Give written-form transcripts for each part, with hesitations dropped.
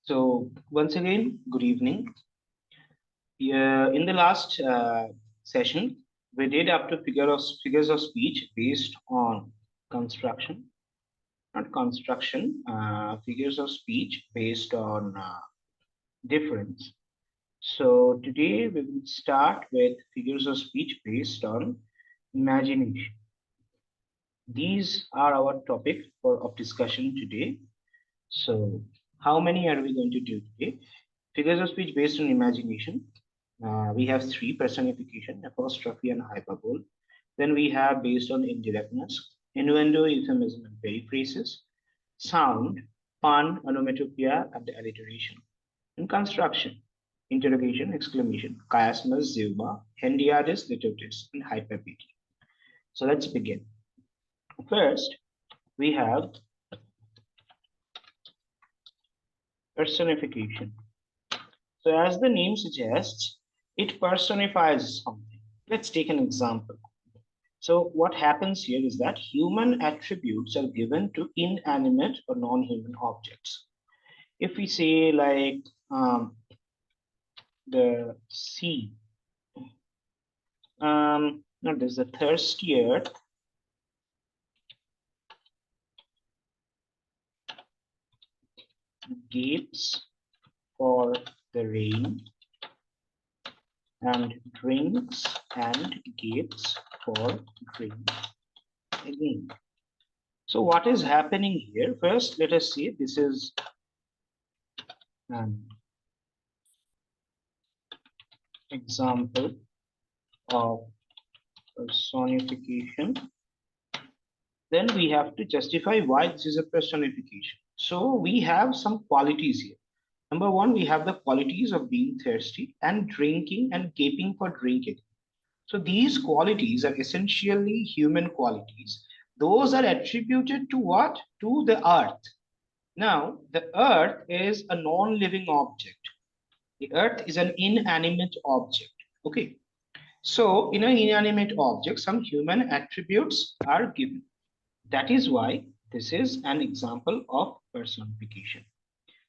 So once again, good evening. In the last session, we did up to figures of speech based on construction, not construction, figures of speech based on difference. So today we will start with figures of speech based on imagination. These are our topic of discussion today. So how many are we going to do today? Figures of speech based on imagination. We have three: personification, apostrophe, and hyperbole. Then we have based on indirectness, innuendo, euphemism, and periphrasis, sound, pun, onomatopoeia, and alliteration. And construction, interrogation, exclamation, chiasmus, zeugma, hendiadys, litotes, and hyperbole. So let's begin. First, we have personification. So as the name suggests, it personifies something. Let's take an example. So what happens here is that human attributes are given to inanimate or non-human objects. If we say like the sea, no, there's a thirsty earth, gapes for the rain, and drinks and gapes for drink again. So what is happening here? First, let us see. This is an example of personification. Then we have to justify why this is a personification. So we have some qualities here. Number one, we have the qualities of being thirsty and drinking and gaping for drinking. So these qualities are essentially human qualities. Those are attributed to what? To the earth. Now, the earth is a non-living object. The earth is an inanimate object. Okay. So in an inanimate object, some human attributes are given. That is why this is an example of personification.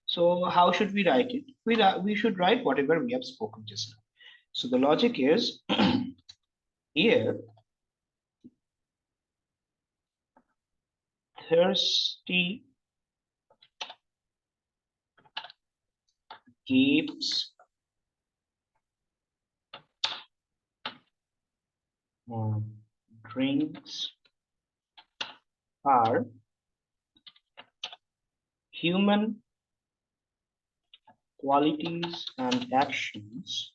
So how should we write it? We should write whatever we have spoken just now. So the logic is here, thirsty gapes drinks are human qualities and actions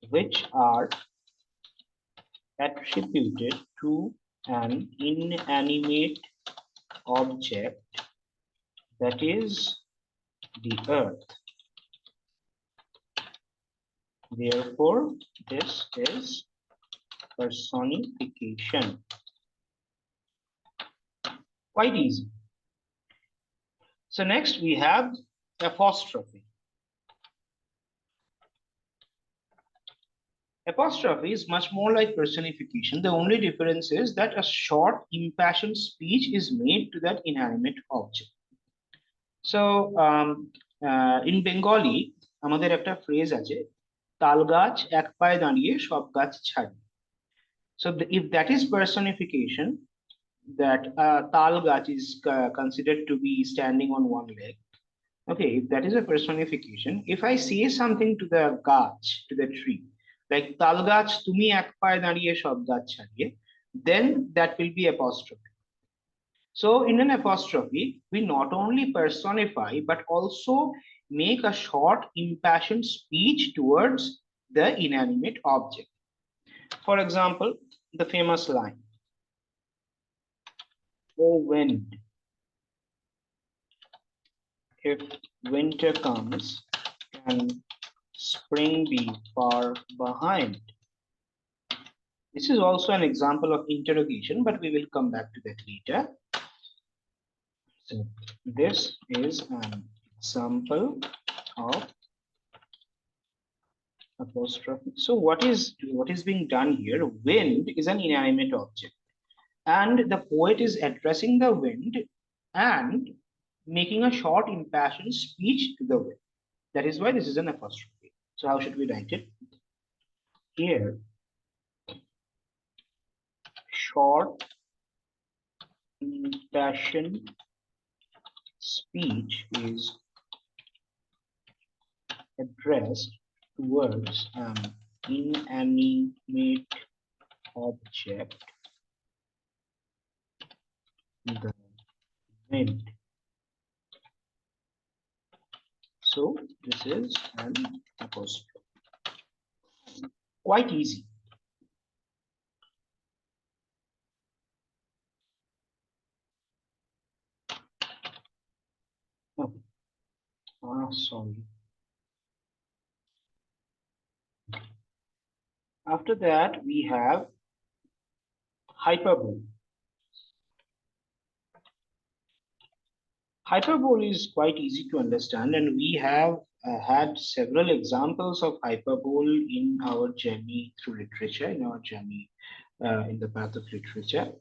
which are attributed to an inanimate object, that is the earth. Therefore, this is personification. Quite easy. So next we have apostrophe. Apostrophe is much more like personification. The only difference is that a short, impassioned speech is made to that inanimate object. So in Bengali, আমাদের একটা phrase আছে, তাল গাছ এক পায়ে দাঁড়িয়ে সব গাছ ছাড়ে. So if that is personification, that tal gach is considered to be standing on one leg. Okay, if that is a personification, if I say something to the gach, to the tree, like tal gach tumi ek paye dariye sob gach chhadiye, then that will be apostrophe. So in an apostrophe, we not only personify but also make a short impassioned speech towards the inanimate object. For example, the famous line, "Oh wind, if winter comes, can spring be far behind?" This is also an example of interrogation, but we will come back to that later. So this is an example of apostrophe. So what is being done here? Wind is an inanimate object, and the poet is addressing the wind, and making a short impassioned speech to the will. That is why this is an apostrophe. So how should we write it? Here, short impassioned speech is addressed towards an inanimate object, the wind. So this is an apostrophe. Quite easy. Oh, sorry. After that, we have hyperbole. Hyperbole is quite easy to understand, and we have had several examples of hyperbole in our journey through literature, in our journey in the path of literature.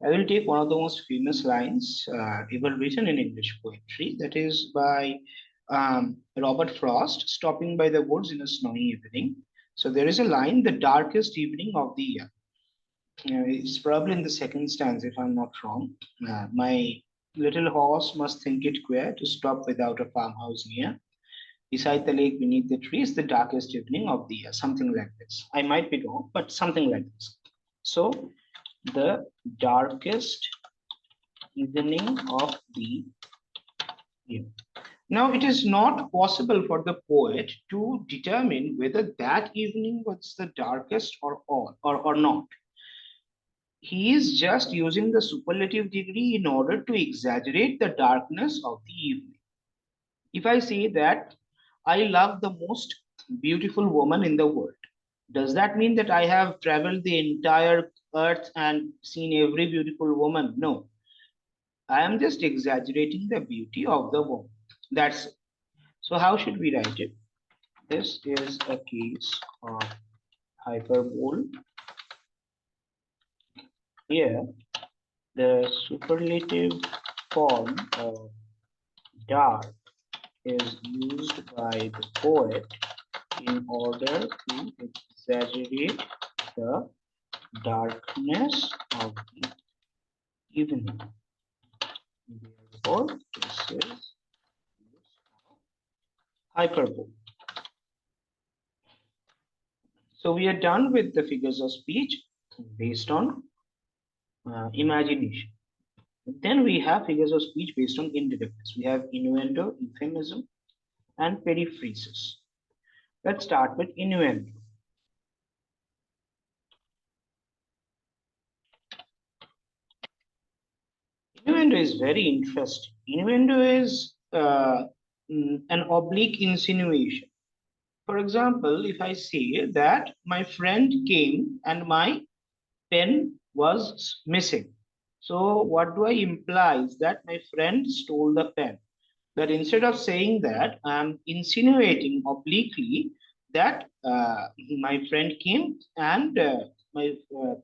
I will take one of the most famous lines ever written in English poetry, that is by Robert Frost, stopping by the woods in a snowy evening. So there is a line, the darkest evening of the year. It's probably in the second stanza, if I'm not wrong. My little horse must think it queer to stop without a farmhouse near. Beside the lake, beneath the trees, the darkest evening of the year. Something like this. I might be wrong, but something like this. So, the darkest evening of the year. Now, it is not possible for the poet to determine whether that evening was the darkest or not. He is just using the superlative degree in order to exaggerate the darkness of the evening. If I say that I love the most beautiful woman in the world, does that mean that I have traveled the entire earth and seen every beautiful woman? No, I am just exaggerating the beauty of the woman. That's it. So how should we write it? This is a case of hyperbole. Here, the superlative form of dark is used by the poet in order to exaggerate the darkness of the evening. Therefore, this is hyperbole. So we are done with the figures of speech based on imagination. Then we have figures of speech based on indirectness. We have innuendo, euphemism, and periphrasis. Let's start with innuendo. Innuendo is very interesting. Innuendo is an oblique insinuation. For example, if I say that my friend came and my pen was missing. So what do I imply is that my friend stole the pen. But instead of saying that, I'm insinuating obliquely that my friend came and my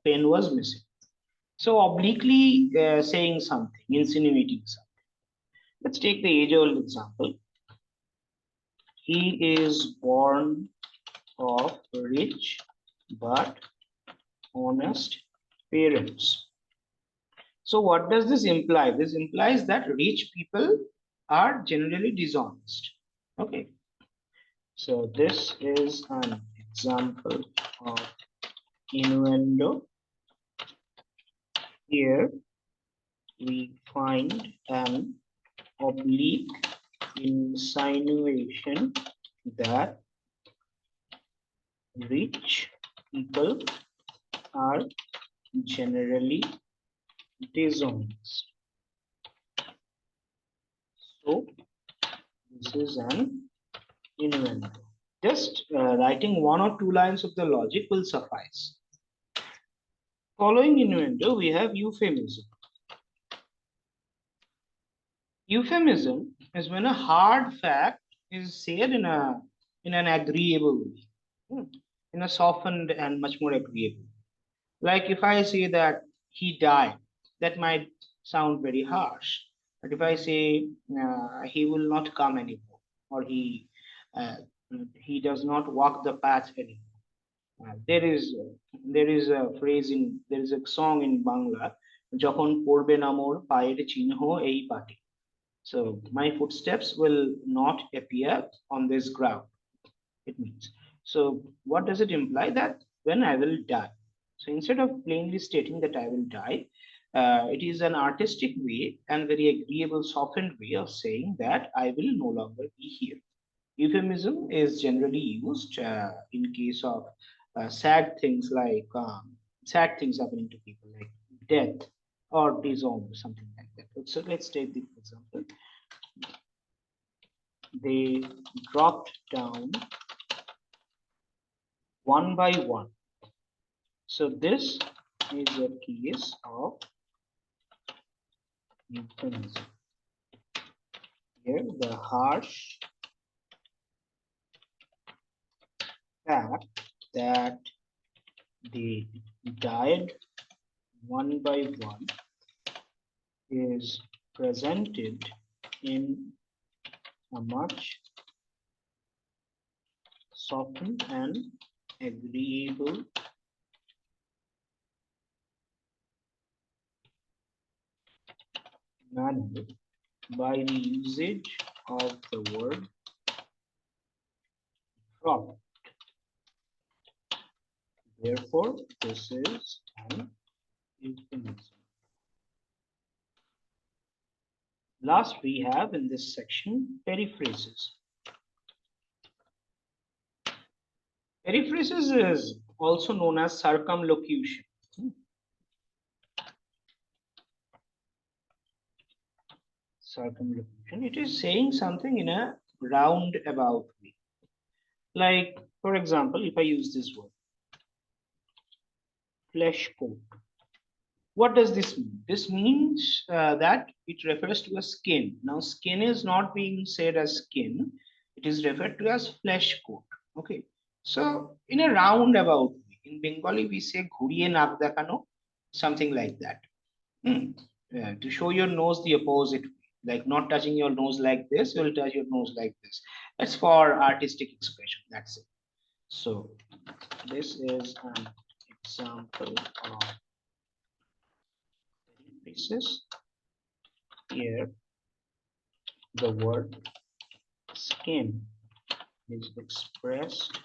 pen was missing. So obliquely saying something, insinuating something. Let's take the age-old example. He is born of rich but honest parents. So what does this imply? This implies that rich people are generally dishonest. Okay. So this is an example of innuendo. Here we find an oblique insinuation that rich people are generally dishonest. So this is an innuendo. Just writing one or two lines of the logic will suffice. Following innuendo, we have euphemism. Euphemism is when a hard fact is said in an agreeable way, in a softened and much more agreeable. Like if I say that he died, that might sound very harsh. But if I say he will not come anymore, or uh, he does not walk the path anymore. There is a phrase in there is a song in Bangla, যখন পড়বে না মোর পায়ের চিহ্ন এই পাটে. So my footsteps will not appear on this ground. It means. So what does it imply? That when I will die. So instead of plainly stating that I will die, it is an artistic way and very agreeable, softened way of saying that I will no longer be here. Euphemism is generally used in case of sad things like sad things happening to people like death or disown or something like that. So let's take the example. They dropped down one by one. So this is a case of euphemism. Here the harsh fact that they died one by one is presented in a much softened and agreeable manner by the usage of the word dropped. Therefore, this is an euphemism. Last, we have in this section periphrases. Periphrases is also known as circumlocution. Circumlocution. It is saying something in a roundabout way. Like, for example, if I use this word, flesh coat. What does this mean? This means that it refers to a skin. Now, skin is not being said as skin. It is referred to as flesh coat. Okay. So, in a roundabout way, in Bengali, we say ghuriye naak dekhano, something like that. To show your nose the opposite way, like not touching your nose like this, you'll touch your nose like this. That's for artistic expression. That's it. So, this is an example of periphrases. Here, the word skin is expressed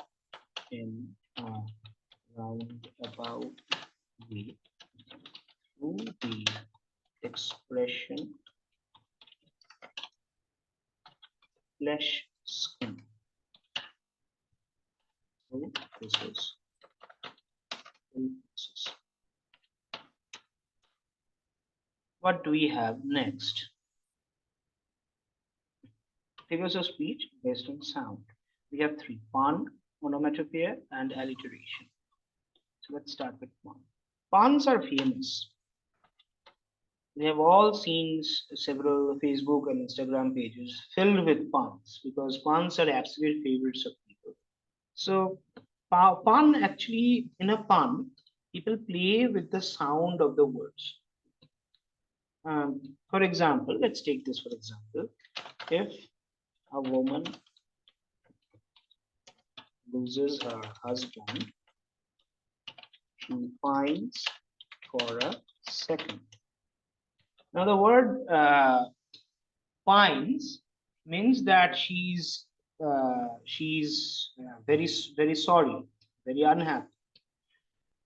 in a roundabout way through the expression flesh skin. So this is periphrases. What do we have next? Figures of speech based on sound. We have three: pun, onomatopoeia, and alliteration. So let's start with pun. Puns are famous. We have all seen several Facebook and Instagram pages filled with puns because puns are absolute favorites of people. So pun actually, in a pun, people play with the sound of the words. For example, let's take this for example. If a woman loses her husband, she pines for a second. Now the word pines means that she's very sorry, very unhappy.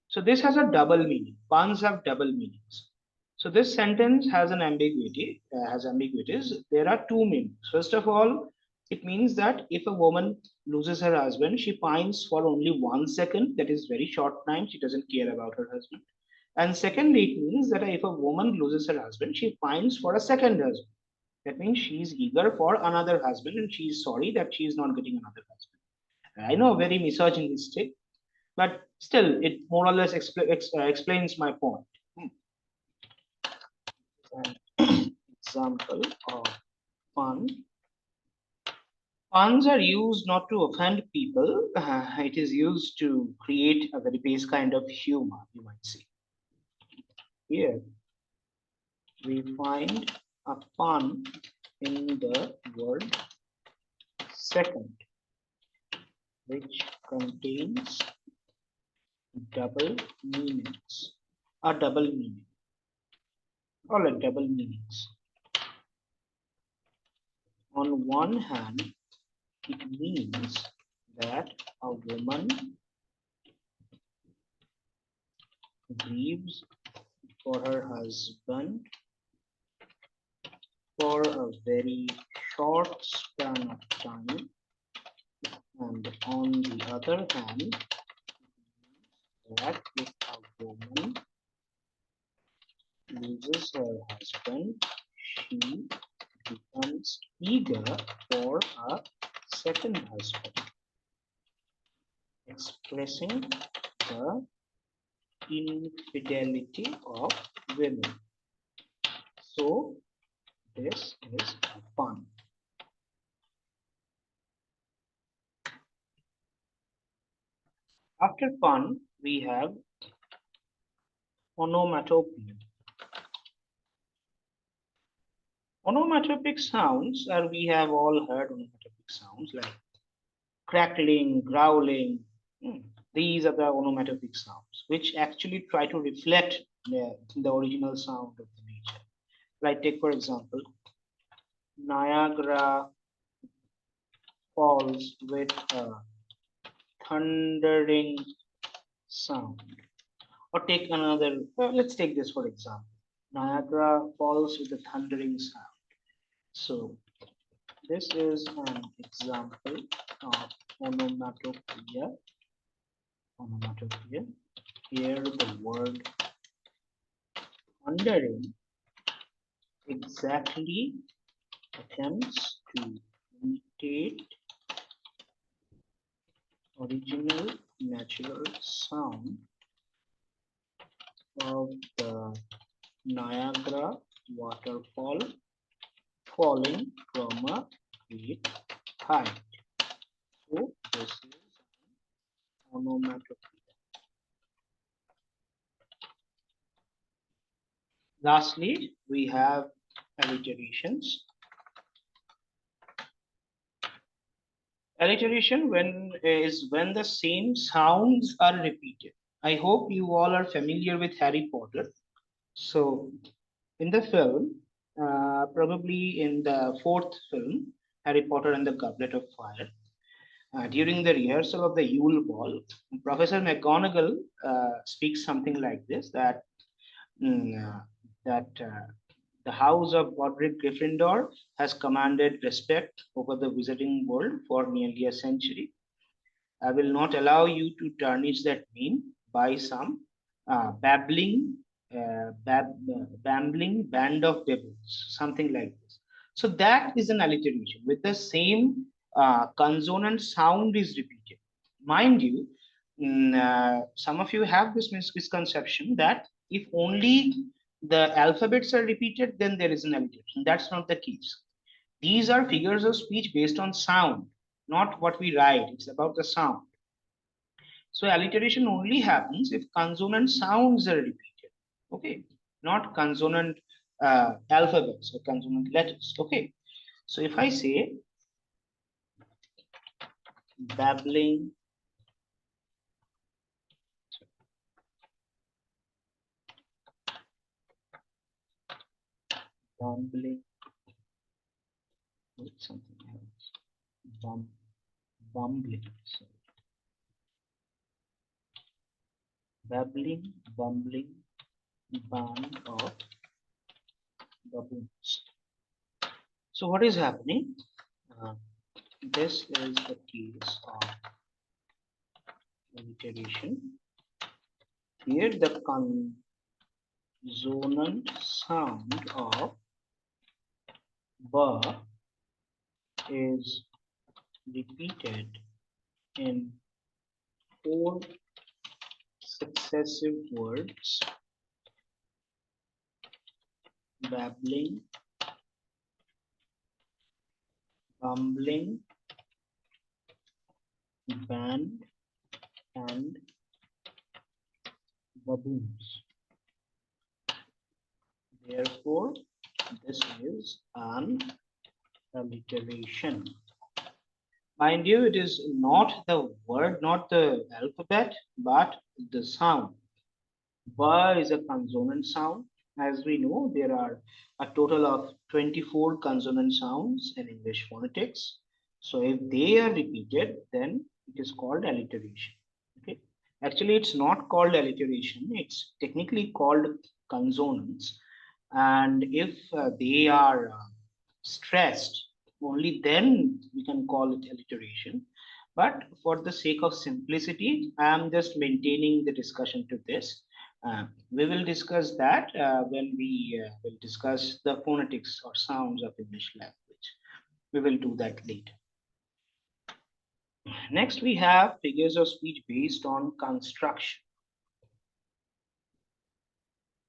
So this has a double meaning. Puns have double meanings. So this sentence has an ambiguity, has ambiguities. There are two meanings. First of all, it means that if a woman loses her husband, she pines for only 1 second. That is very short time. She doesn't care about her husband. And secondly, it means that if a woman loses her husband, she pines for a second husband. That means she is eager for another husband and she is sorry that she is not getting another husband. I know, very misogynistic, but still, it more or less explains my point. An example of pun. Puns are used not to offend people. It is used to create a very base kind of humor, you might say. Here we find a pun in the word second, which contains double meanings, a double meaning, or like double meanings. On one hand, it means that a woman grieves for her husband for a very short span of time, and on the other hand, that if a woman loses her husband, she becomes eager for a second husband, expressing the infidelity of women. So this is a pun. After pun, we have onomatopoeia. Onomatopic sounds, or we have all heard onomatopic sounds like crackling, growling. These are the onomatopic sounds, which actually try to reflect the original sound of the nature. Like take for example, Niagara Falls with a thundering sound. Or take another, let's take this for example. Niagara Falls with a thundering sound. So this is an example of onomatopoeia. Onomatopoeia. Here the word thundering exactly attempts to imitate original natural sound of the Niagara waterfall falling from a great height. So this is onomatopoeia. Lastly, we have alliterations. Alliteration is when the same sounds are repeated. I hope you all are familiar with Harry Potter. So in the film, probably in the fourth film, Harry Potter and the Goblet of Fire, during the rehearsal of the Yule Ball, Professor McGonagall speaks something like this: that mm, uh, the house of Godric Gryffindor has commanded respect over the wizarding world for nearly a century. I will not allow you to tarnish that name by some babbling band of devils, something like this. So that is an alliteration with the same consonant sound is repeated. Mind you, some of you have this misconception that if only the alphabets are repeated, then there is an alliteration. That's not the case. These are figures of speech based on sound, not what we write. It's about the sound. So alliteration only happens if consonant sounds are repeated. Okay, not consonant alphabets or consonant letters. Okay, so if I say babbling, bumbling, something else, bumbling, sorry. Babbling, bumbling, band of baboons. So what is happening? This is the case of alliteration. Here the consonant sound of ba is repeated in 4 successive words: babbling, bumbling, band, and baboons. Therefore, This is an alliteration. Mind you, it is not the word, not the alphabet, but the sound. Ba is a consonant sound. As we know, there are a total of 24 consonant sounds in English phonetics. So if they are repeated, then it is called alliteration. Okay. Actually, it's not called alliteration. It's technically called consonants. And if they are stressed, only then we can call it alliteration. But for the sake of simplicity, I am just maintaining the discussion to this. We will discuss that when we will discuss the phonetics or sounds of English language. We will do that later. Next, we have figures of speech based on construction.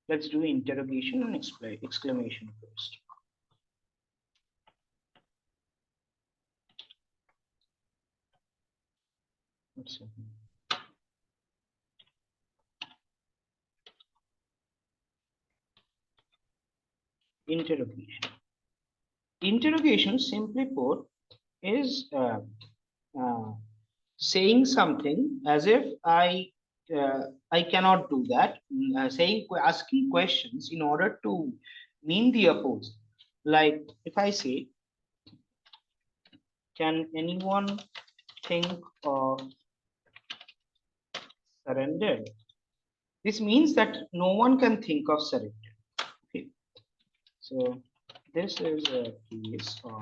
Let's do interrogation and exclamation first. Let's see. Interrogation. Interrogation, simply put, is saying something as if I cannot do that. Asking questions in order to mean the opposite. Like if I say, can anyone think of surrender? This means that no one can think of surrender. Okay. So this is a case of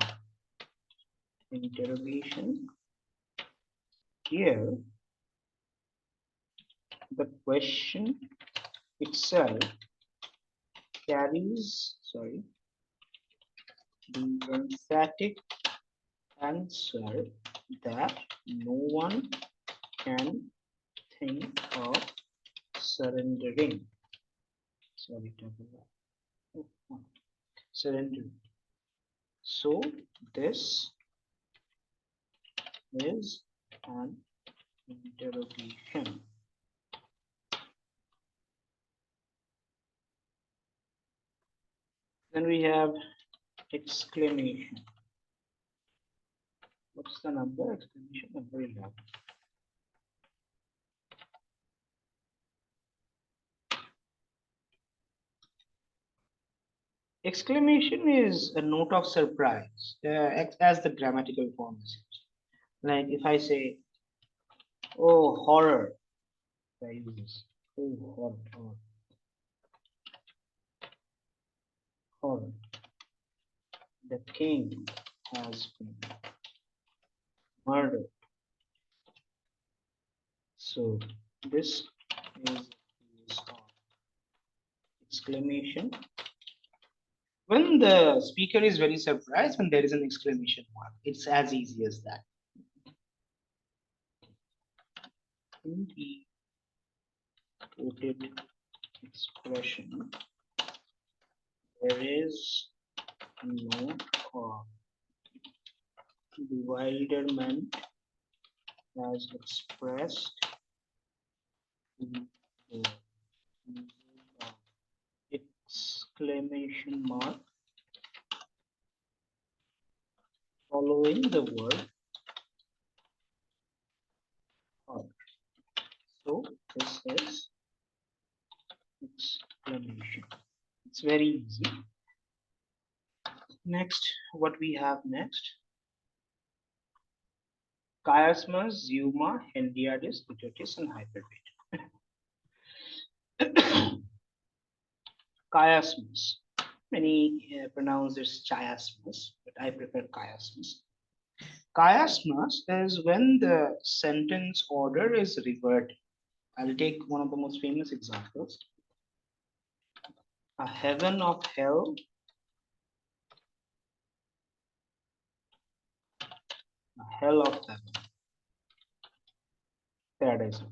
interrogation. Here, the question itself carries, the emphatic answer that no one can think of surrendering. Surrendering. So this is an interrogation. Then we have exclamation. What's the number? Exclamation number 11. Exclamation is a note of surprise, as the grammatical form is used. Like if I say, oh, horror, I use this. Oh, horror, horror. The king has been murdered. So this is exclamation. When the speaker is very surprised, when there is an exclamation mark, it's as easy as that. In the quoted expression, there is no bewilderment as expressed in the exclamation mark following the word horror. So this is exclamation. It's very easy. Next, what we have next? Chiasmus, Zeugma, Hendiadys, Mitotis, and Hyperbate. Chiasmus. Many pronounce this chiasmus, but I prefer chiasmus. Chiasmus is when the sentence order is reversed. I'll take one of the most famous examples. A heaven of hell, a hell of heaven, paradise.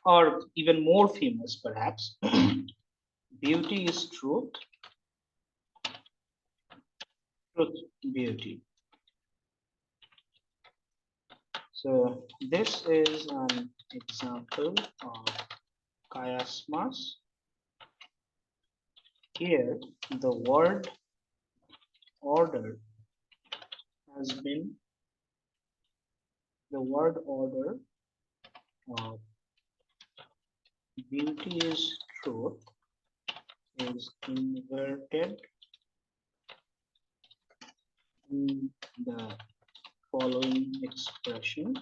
Or even more famous, perhaps, beauty is truth, truth, beauty. So this is an example of chiasmus. Here, the word order has been, the word order of beauty is truth is inverted in the following expression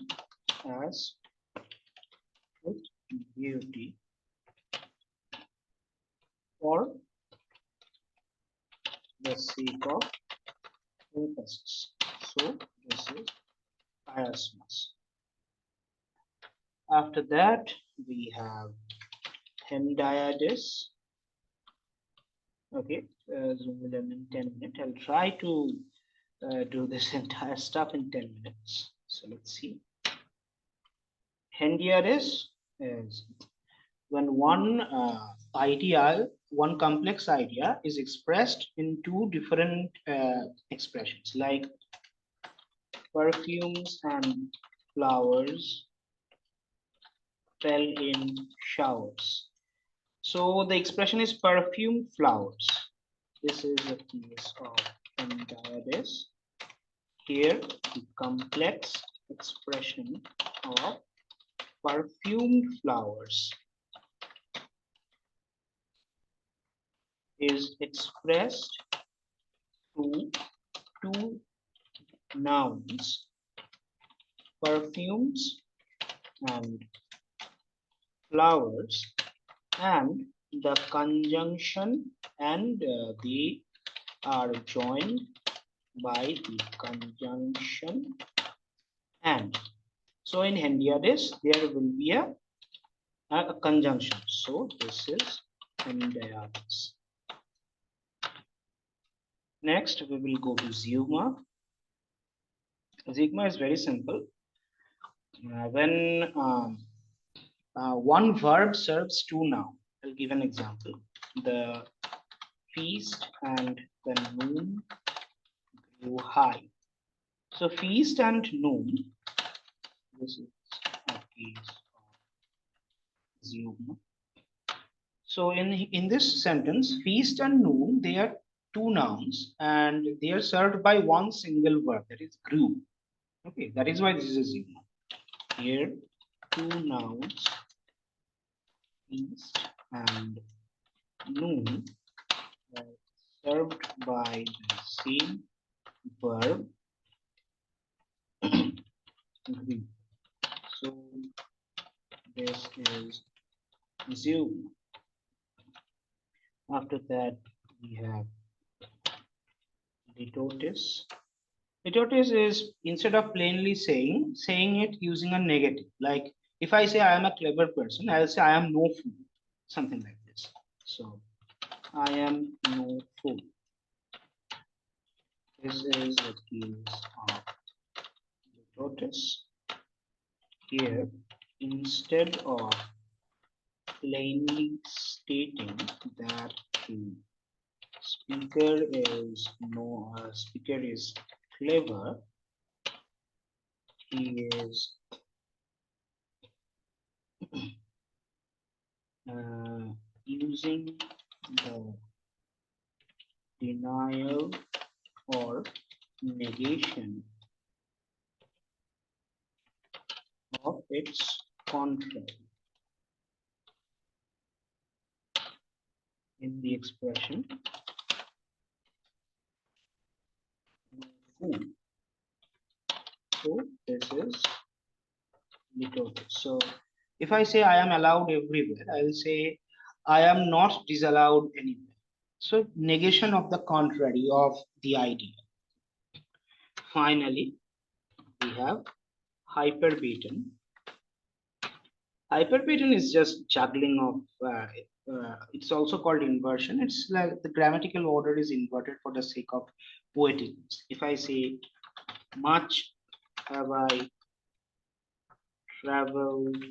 as with beauty for the sake of emphasis. So this is chiasmus. After that, we have Hendiadys. Okay, Zoom will end in 10 minutes. I'll try to do this entire stuff in 10 minutes. So let's see. Hendiadys is when one one complex idea is expressed in two different expressions, like perfumes and flowers fell in showers. So the expression is perfume flowers. This is a case of Hendiadys. Here, the complex expression of perfumed flowers is expressed through two nouns, perfumes and flowers, and the conjunction, and they are joined by the conjunction and. So in Hendiadys, there will be a conjunction. So this is Hendiadys. Next, we will go to Zeugma. Zeugma is very simple. When one verb serves two nouns, I'll give an example. The feast and the noon grew high. So feast and noon, this is a case of Zeugma. So in this sentence, feast and noon, they are two nouns and they are served by one single verb, that is grew. Okay, that is why this is a Zeugma. Here, two nouns, feast and noon, are served by the same verb grew. So this is Zeugma. After that, we have litotes. Litotes is, instead of plainly saying it using a negative. Like if I say I am a clever person, I'll say I am no fool, something like this. So I am no fool. This is the case of litotes. Here, instead of plainly stating that the speaker is clever, he is using the denial or negation of its contrary in the expression fool. So this is litotes. So if I say I am allowed everywhere, I will say I am not disallowed anywhere. So negation of the contrary of the idea. Finally, we have hyperbaton. Hyperbaton is just juggling of, it's also called inversion. It's like the grammatical order is inverted for the sake of poeticness. If I say, much have I traveled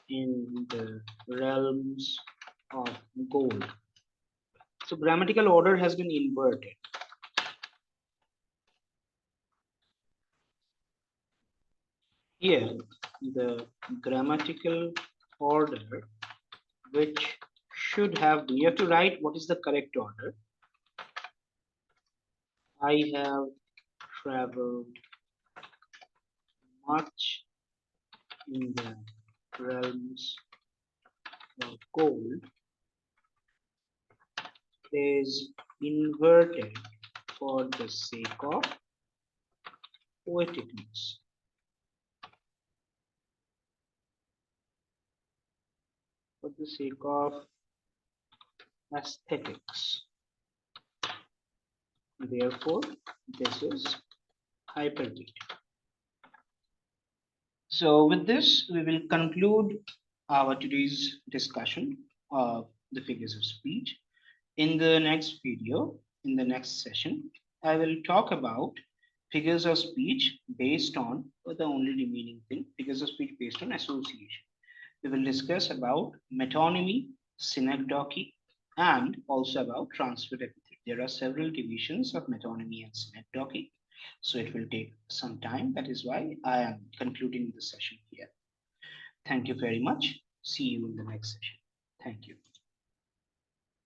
in the realms of gold. So grammatical order has been inverted. Here, the grammatical order, which should have, you have to write what is the correct order. I have traveled much in the realms of gold is inverted for the sake of poeticness. For the sake of aesthetics. Therefore, this is hypergate. So with this, we will conclude our today's discussion of the figures of speech. In the next video, in the next session, I will talk about figures of speech based on, or the only remaining thing, figures of speech based on association. We will discuss about metonymy, synecdoche, and also about transfer epithet. There are several divisions of metonymy and synecdoche, so it will take some time. That is why I am concluding the session here. Thank you very much. See you in the next session. Thank you.